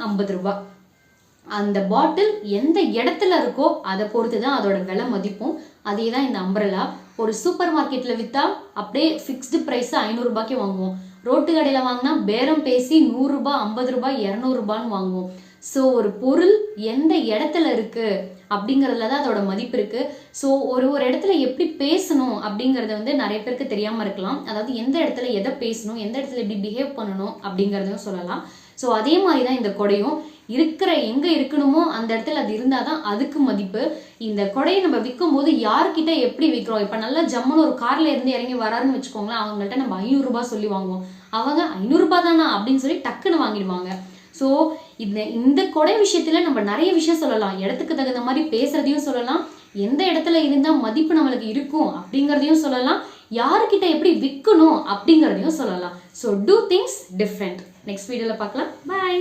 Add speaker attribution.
Speaker 1: 50 ரூபாய். அந்த பாட்டில் எந்த இடத்துல இருக்கோ அதை பொறுத்து தான் அதோட விலை மதிப்பும். அதே தான் இந்த அம்பரலா. ஒரு சூப்பர் மார்க்கெட்டில் விற்றா அப்படியே ஃபிக்ஸ்டு ப்ரைஸ் 500 ரூபாய்க்கு வாங்குவோம். ரோட்டு கடையில் வாங்கினா பேரம் பேசி 100 ரூபாய் 50 ரூபாய் 200 ரூபான்னு வாங்குவோம். ஸோ ஒரு பொருள் எந்த இடத்துல இருக்கு அப்படிங்கிறதுல தான் அதோட மதிப்பு இருக்கு. ஸோ ஒரு இடத்துல எப்படி பேசணும் அப்படிங்கிறது வந்து நிறைய பேருக்கு தெரியாமல் இருக்கலாம். அதாவது எந்த இடத்துல எதை பேசணும், எந்த இடத்துல எப்படி பிஹேவ் பண்ணணும் அப்படிங்கிறதையும் சொல்லலாம். ஸோ அதே மாதிரி தான் இந்த கொடையும் இருக்கிற எங்கே இருக்கணுமோ அந்த இடத்துல அது இருந்தால் தான் அதுக்கு மதிப்பு. இந்த கொடையை நம்ம விற்கும் போது யார்கிட்ட எப்படி விற்கிறோம். இப்போ நல்லா ஜம்முன்னு ஒரு காரில் இருந்து இறங்கி வராருன்னு வச்சுக்கோங்களேன், அவங்கள்ட்ட நம்ம 500 ரூபாய் சொல்லி வாங்குவோம். அவங்க 500 ரூபாய் தானா அப்படின்னு சொல்லி டக்குன்னு வாங்கிடுவாங்க. ஸோ இந்த கொடை விஷயத்துல நம்ம நிறைய விஷயம் சொல்லலாம். இடத்துக்கு தகுந்த மாதிரி பேசுறதையும் சொல்லலாம், எந்த இடத்துல இருந்தால் மதிப்பு நம்மளுக்கு இருக்கும் அப்படிங்கிறதையும் சொல்லலாம், யாருக்கிட்ட எப்படி விற்கணும் அப்படிங்கிறதையும் சொல்லலாம். So two things different. Next வீடியோவில் பார்க்கலாம். பாய்.